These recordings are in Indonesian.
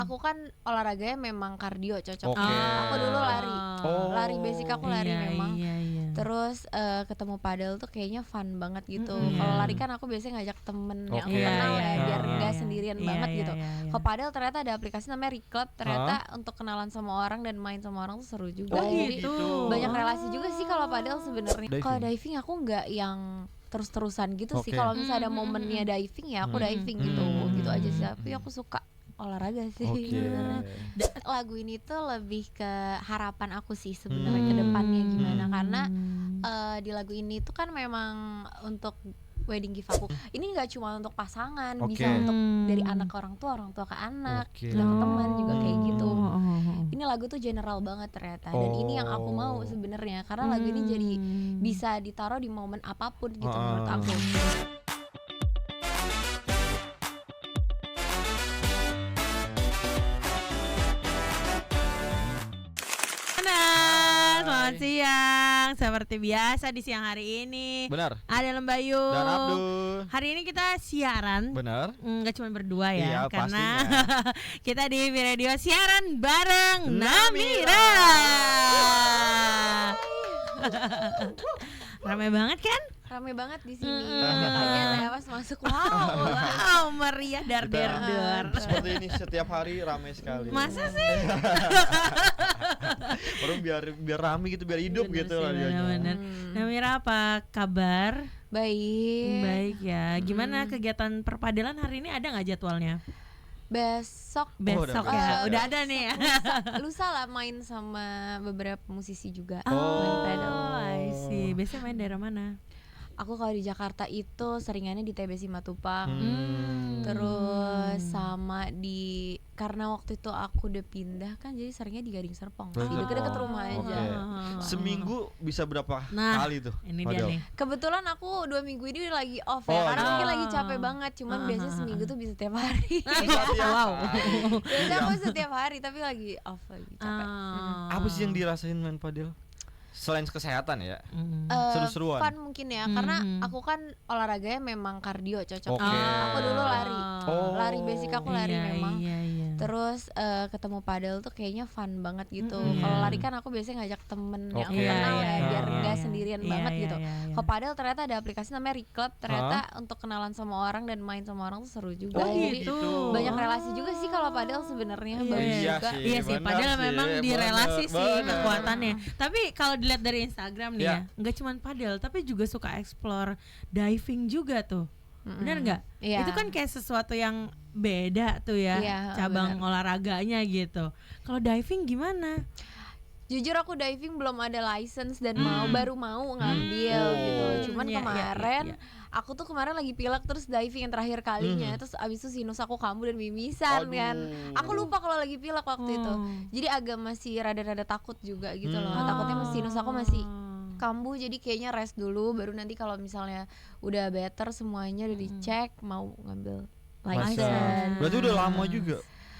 Aku kan olahraganya memang kardio cocoknya. Oke. Aku dulu lari. Oh. Lari basic aku lari Iya, memang. iya, iya. Terus ketemu padel tuh kayaknya fun banget gitu. Mm-mm. Kalau Iya. lari kan aku biasanya ngajak temen yang aku Oke. kenal Iya, ya, iya, biar iya, nggak iya. sendirian Iya, banget iya, gitu. iya, iya. Kalau padel ternyata ada aplikasi namanya Reclub, ternyata untuk kenalan sama orang dan main sama orang tuh seru juga. Oh, Jadi gitu. banyak relasi juga sih kalau padel sebenarnya. Diving. Kalau diving aku nggak yang terus-terusan gitu sih. Oke. Kalau misalnya ada momennya diving ya aku diving gitu. Gitu aja sih. Tapi aku suka olahraga sih Oke. sebenarnya. Lagu ini tuh lebih ke harapan aku sih sebenarnya ke depannya gimana, karena di lagu ini tuh kan memang untuk wedding gift aku. Ini nggak cuma untuk pasangan, Oke. bisa untuk dari anak ke orang tua ke anak, Oke. kita ke teman juga kayak gitu. Oh. Ini lagu tuh general banget ternyata, dan ini yang aku mau sebenarnya, karena lagu ini jadi bisa ditaruh di momen apapun gitu menurut aku. Selamat siang. Seperti biasa di siang hari ini Benar. ada Lembayu Dan Abdul. Hari ini kita siaran. Benar. Nggak cuma berdua ya, Iya, karena pastinya. kita di Radio siaran bareng Namira. Ramai banget kan? Rame banget di sini. Mm-mm. Makanya pas masuk wow. Wow, meriah dar der der. Seperti ini setiap hari ramai sekali. Masa sih? Orang biar rame gitu, biar hidup Bener gitu sih, lah dia. bener-bener. Namira apa kabar? Baik. Baik ya. Gimana kegiatan perpadelan hari ini, ada nggak jadwalnya? Besok Besok udah ya, besok. udah ada nih ya. lusa lah main sama beberapa musisi juga. Oh, Main pedal. I see. Biasanya main daerah mana? Aku kalau di Jakarta itu seringannya di TB Simatupang. Terus sama di, karena waktu itu aku udah pindah kan, jadi seringnya di Gading Serpong sih, deket-deket rumah aja. Oke. Seminggu bisa berapa Nah, kali tuh? ini dia padel? nih. Kebetulan aku 2 minggu ini lagi off Oh, ya, karena iya. mungkin lagi capek banget. Cuman biasanya seminggu tuh bisa tiap hari. Wow. Biasanya aku setiap hari, tapi lagi off, lagi capek. Apa sih yang dirasain main padel? Selain kesehatan ya? Seru-seruan. Fun mungkin ya, karena aku kan olahraganya memang kardio cocoknya. Oke. Aku dulu lari. Oh. Lari basic aku lari Iya, memang. iya, iya. Terus ketemu padel tuh kayaknya fun banget gitu. Mm-mm. Kalau lari kan aku biasanya ngajak temen yang Oke. aku kenal Iya, ya, iya, biar iya, nggak iya. sendirian Iya, banget iya, gitu. iya, iya. Kalau padel ternyata ada aplikasi namanya Reclub, ternyata untuk kenalan sama orang dan main sama orang tuh seru juga. Oh, Jadi gitu. banyak relasi juga sih kalau padel sebenarnya, bagus Iya juga. sih. Iya sih, benar padahal sih, memang di benar, relasi sih benar. kekuatannya. Tapi kalau dilihat dari Instagram nih Ya. ya, nggak cuma padel, tapi juga suka explore diving juga tuh. Benar nggak? Iya. Itu kan kayak sesuatu yang beda tuh ya, Iya, cabang olahraganya gitu. Kalau diving gimana? Jujur aku diving belum ada license dan baru mau ngambil gitu. Cuman Iya, iya, kemarin iya. aku tuh kemarin lagi pilek terus diving yang terakhir kalinya. Terus abis itu sinus aku kambuh dan mimisan kan. Aku lupa kalau lagi pilek waktu itu. Jadi agak masih rada-rada takut juga gitu loh. Takutnya sinus aku masih kambuh, jadi kayaknya rest dulu, baru nanti kalau misalnya udah better semuanya udah dicek mau ngambil license. Berarti udah lama juga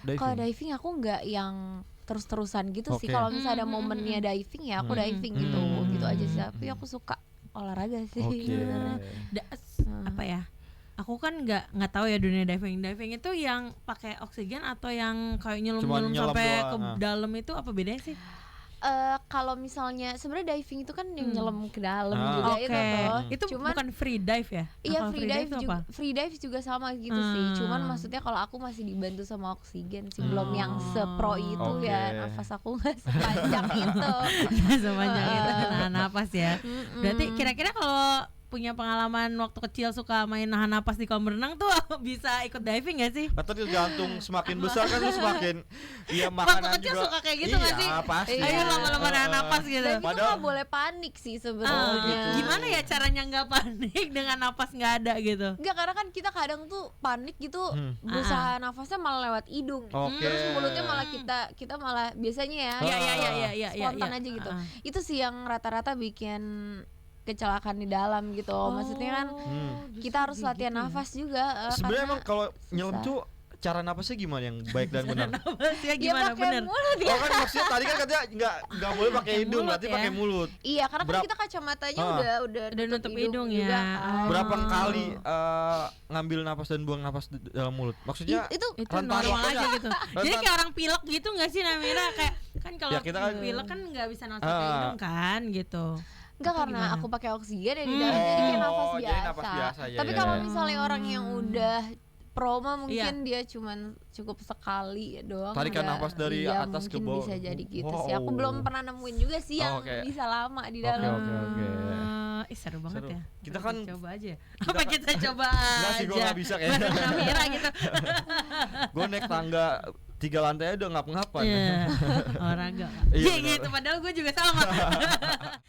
Kalau diving. diving aku nggak yang terus-terusan gitu sih. Oke. Kalau misalnya ada momennya diving ya aku diving gitu. Gitu aja sih. Tapi aku suka olahraga sih Oke. sebenarnya. Apa ya? Aku kan nggak tahu ya dunia diving. Diving itu yang pakai oksigen atau yang kayak Cuma nyelam nyelam sampai doang, ke dalam, itu apa bedanya sih? Kalau misalnya sebenarnya diving itu kan yang nyelam ke dalam Ah. juga Oke. itu tuh. Itu Cuman bukan free dive ya? iya, Kalau free dive itu juga, apa? free dive juga sama gitu sih. Cuman maksudnya kalau aku masih dibantu sama oksigen sih, belum yang sepro itu Oke. ya. Nafas aku nggak sepanjang itu. Sepanjang itu nahan napas ya. Berarti kira-kira kalau punya pengalaman waktu kecil suka main nahan napas di kolam renang tuh bisa ikut diving gak sih? Atau tergantung semakin besar kan lu semakin iya Waktu makanan kecil juga. suka kayak gitu nggak sih? Iya, pasti. Ayo lama-lama nahan napas gitu. Dan itu Padahal- nggak boleh panik sih Ah, sebenarnya. gimana ya caranya nggak panik dengan napas nggak ada gitu? Enggak, karena kan kita kadang tuh panik gitu, berusaha nafasnya malah lewat hidung. Oke. Terus mulutnya malah kita malah biasanya ya. Iya, spontan aja gitu. Itu sih yang rata-rata bikin kecelakaan di dalam gitu. Maksudnya kan kita harus latihan nafas juga. Sebenarnya karena emang kalau nyelam susah. tuh cara napasnya gimana yang baik dan benar? Napasnya Dia gimana pakai bener? mulut ya. Oh kan maksudnya tadi kan katanya nggak boleh pakai Pakai hidung, mulut berarti ya. pakai mulut. Iya, karena kan Berap- kita kacamatanya Ah. udah nutup hidung juga ya. kan. Berapa Oh. kali ngambil napas dan buang napas dalam mulut? Maksudnya Itu Itu Rentan normal waktunya. aja gitu. Jadi kayak orang pilek gitu nggak sih Namira? Kayak kan kalau Ya, kita kan- pilek kan nggak bisa nafas pakai hidung kan gitu. enggak, Atau karena gimana? aku pakai oksigen ya di dalam, jadi kayak nafas Oh, biasa. jadi nafas biasa, ya, Tapi ya, kalau ya. misalnya orang yang udah proma Iya. mungkin dia cuman cukup sekali doang. Tarikan nggak- nafas dari iya, atas ke mungkin bawah. bisa jadi gitu sih. Wow. Aku belum pernah nemuin juga sih yang Oke. bisa lama di Oke, dalam. oke. Seru banget Seru. ya. Kita Apa kan- coba aja. Apa kita coba Enggak sih, aja? gue nggak bisa kayaknya. Bareng Namira gitu. Gue naik tangga 3 lantai aja udah ngap-ngapan. Iya, olahraga. Iya, Iya benar. gitu, padahal gue juga sama.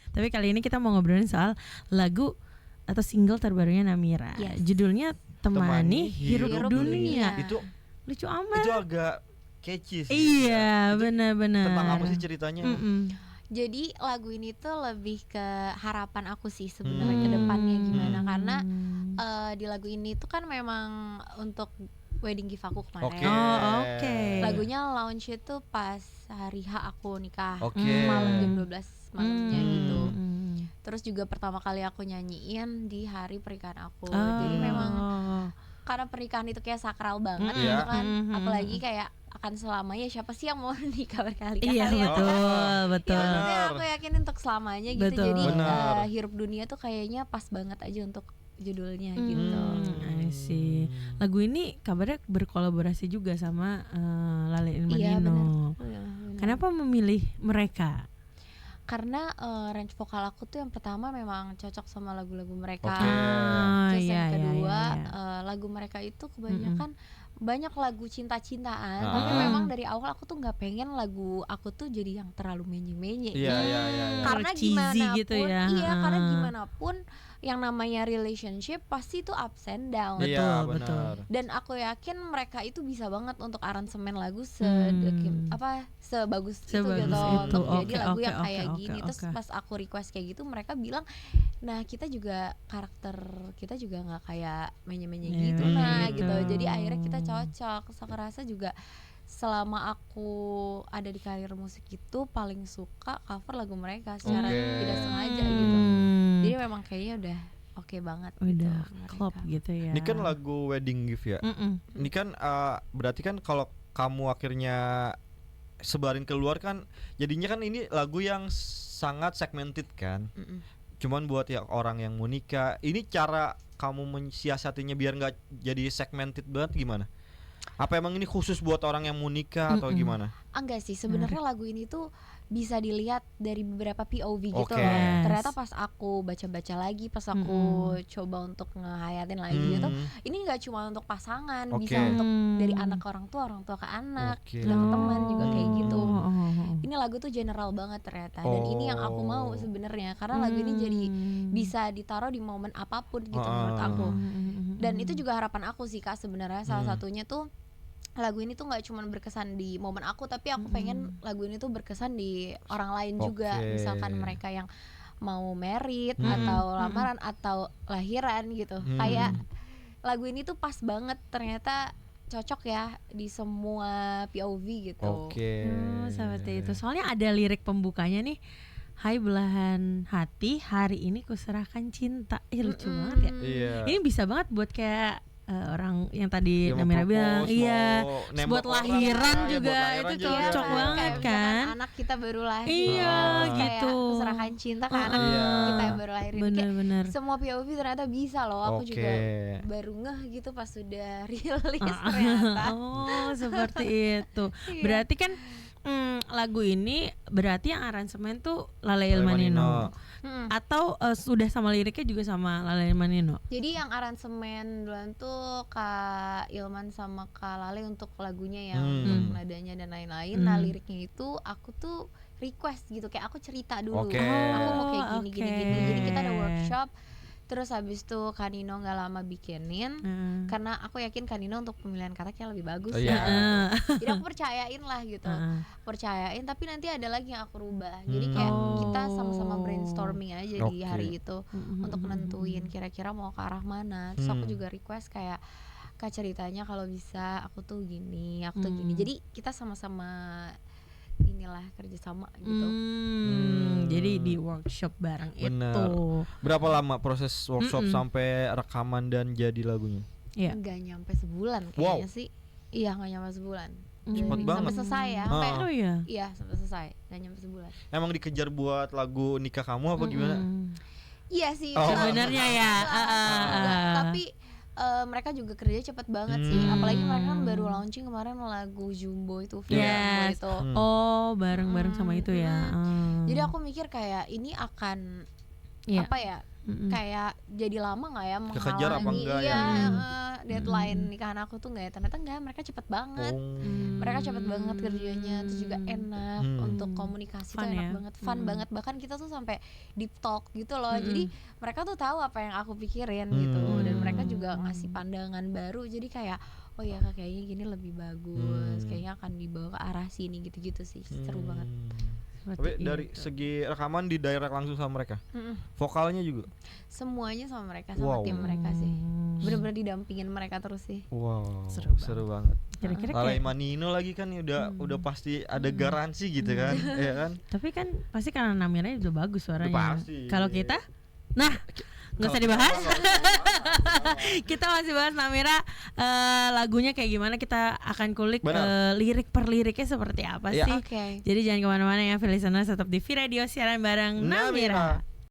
Tapi kali ini kita mau ngobrolin soal lagu atau single terbarunya Namira. Yes. Judulnya Temani Hirup Hirup Dunia. Dunia. Itu Lucu amat. itu agak catchy sih. Iya, Itu benar-benar. Tentang apa sih ceritanya? Jadi lagu ini tuh lebih ke harapan aku sih sebenarnya ke depannya gimana, karena di lagu ini tuh kan memang untuk wedding gift aku kemarin. Oke. Oh, oke. Lagunya launch itu pas hari H aku nikah, Oke. malam jam 12 malamnya gitu. Hmm. Terus juga pertama kali aku nyanyiin di hari pernikahan aku. Oh. Jadi memang karena pernikahan itu kayak sakral banget Iya. gitu kan. Apalagi kayak akan selamanya, siapa sih yang mau nikah berkali-kali Iya, ya kan? betul, betul. Ya, maksudnya Benar. aku yakin untuk selamanya gitu. Betul. Jadi Benar. Hirup Dunia tuh kayaknya pas banget aja untuk judulnya gitu. I see. Lagu ini kabarnya berkolaborasi juga sama Lale Iya, Ilmanino. benar. Kenapa memilih mereka? Karena range vokal aku tuh yang pertama memang cocok sama lagu-lagu mereka. Oke. Terus Iya, yang iya, kedua iya. lagu mereka itu kebanyakan banyak lagu cinta-cintaan, tapi Ah. memang dari awal aku tuh nggak pengen lagu aku tuh jadi yang terlalu menye-menye. Iya, iya, iya. Karena Cheesy gimana gitu pun, ya. iya, karena Ah. gimana pun yang namanya relationship pasti itu ups and down. Betul, Iya, betul. benar. Dan aku yakin mereka itu bisa banget untuk aransemen lagu sebagus itu Sebagus gitu, itu. untuk jadi Oke, lagu oke, yang oke, kayak oke, gini. Terus oke. pas aku request kayak gitu, mereka bilang, nah kita juga karakter kita juga nggak kayak menye-menye Iya, gitu, iya, nah gitu. gitu. Jadi akhirnya kita cocok. Terus aku rasa juga selama aku ada di karir musik itu paling suka cover lagu mereka secara Oke. tidak sengaja gitu. Jadi memang kayaknya udah oke banget gitu udah mereka. klop gitu ya. Ini kan lagu wedding gift ya. Ini kan berarti kan kalau kamu akhirnya sebarin keluar kan jadinya kan ini lagu yang sangat segmented kan. Mm-mm. Cuman buat ya orang yang mau nikah, ini cara kamu mensiasatinya biar nggak jadi segmented banget gimana? Apa emang ini khusus buat orang yang mau nikah atau gimana? Enggak sih, sebenarnya lagu ini tuh bisa dilihat dari beberapa POV gitu Oke. loh. Yes. Ternyata pas aku baca-baca lagi, pas aku coba untuk ngehayatin lagi gitu, ini nggak cuma untuk pasangan, Oke. bisa untuk dari anak ke orang tua ke anak, Oke. ke teman juga kayak gitu. Oh. Ini lagu tuh general banget ternyata, dan ini yang aku mau sebenarnya, karena lagu ini jadi bisa ditaruh di momen apapun gitu menurut aku. Dan itu juga harapan aku sih Kak sebenarnya, salah satunya tuh lagu ini tuh nggak cuma berkesan di momen aku, tapi aku pengen lagu ini tuh berkesan di orang lain juga. Oke. Misalkan mereka yang mau merit atau lamaran atau lahiran gitu. Kayak lagu ini tuh pas banget, ternyata cocok ya di semua POV gitu. Oke. Seperti itu. Soalnya ada lirik pembukanya nih. Hai belahan hati, hari ini kuserahkan cinta. Lucu banget ya. Iya. Ini bisa banget buat kayak orang yang tadi Yang mau Namira bilang, propose, iya, mau nembak buat orang, lahiran ya, juga buat lahiran itu juga. cocok Iya, banget kayak misalkan kan. anak kita baru lahir, Iya, terus kayak gitu. serahkan cinta ke anak Iya. kita yang baru lahirin. Kayak Bener-bener. semua POV ternyata bisa loh. Aku Oke. juga baru ngeh gitu pas sudah rilis ternyata. Oh, seperti itu. Iya. Berarti kan lagu ini berarti yang aransemen tuh Lale Lale Ilmanino. Mm. Atau sudah sama liriknya juga sama Lale Ilmanino. Jadi yang aransemen duluan tuh Kak Ilman sama Kak Lale untuk lagunya yang untuk nadanya dan lain-lain. Nah liriknya itu aku tuh request gitu, kayak aku cerita dulu, Oke. aku mau kayak gini Oke. gini. Jadi kita ada workshop. Terus habis itu Kanino nggak lama bikinin, karena aku yakin Kanino untuk pemilihan kata kayak lebih bagus Oh, ya. iya. Jadi aku percayain lah gitu, percayain. Tapi nanti ada lagi yang aku rubah. Jadi kayak kita sama-sama brainstorming aja di Oke. hari itu untuk nentuin kira-kira mau ke arah mana. Terus aku juga request kayak Kak ceritanya kalau bisa aku tuh gini, aku tuh gini. Jadi kita sama-sama inilah kerjasama gitu. Jadi di workshop bareng Bener. itu. Berapa lama proses workshop sampai rekaman dan jadi lagunya? Iya. Nggak nyampe sebulan kayaknya sih. Iya nggak nyampe sebulan. Cepet banget. Sampai selesai ya. Ah. Sampai, Oh iya. iya sampai selesai. Nggak nyampe sebulan. Emang dikejar buat lagu nikah kamu apa gimana? Iya sih. Oh. Sebenarnya ya. Tapi mereka juga kerja cepet banget sih. Apalagi mereka kan baru launching kemarin lagu Jumbo itu film Yes. itu. Oh, bareng-bareng sama itu ya. Jadi aku mikir kayak ini akan Iya. apa ya? Kayak jadi lama nggak ya Kekejar apa menghalangi enggak iya, ya? deadline nikahan aku tuh nggak ya, ternyata enggak, mereka cepet banget. Mereka cepet banget kerjanya, terus juga enak untuk komunikasi Fun tuh enak ya? banget, fun banget, bahkan kita tuh sampai deep talk gitu loh. Jadi mereka tuh tahu apa yang aku pikirin gitu, dan mereka juga ngasih pandangan baru. Jadi kayak oh ya Kak, kayaknya gini lebih bagus, kayaknya akan dibawa ke arah sini gitu-gitu sih. Seru banget. Tapi dari segi rekaman di direct langsung sama mereka. Vokalnya juga. Semuanya sama mereka, sama tim mereka sih. Bener-bener didampingin mereka terus sih. Wow, Seru seru banget. Kira-kira Kalau kayak Manino lagi kan udah pasti ada garansi gitu kan, ya kan? tapi kan pasti karena Namiranya udah bagus suaranya. Udah pasti. Kalau kita, nah nggak usah dibahas. Kita masih bahas Namira, lagunya kayak gimana, kita akan kulik lirik per liriknya seperti apa Iya. sih. Oke. Jadi jangan kemana-mana ya, listeners, tetap di V Radio siaran bareng Namira.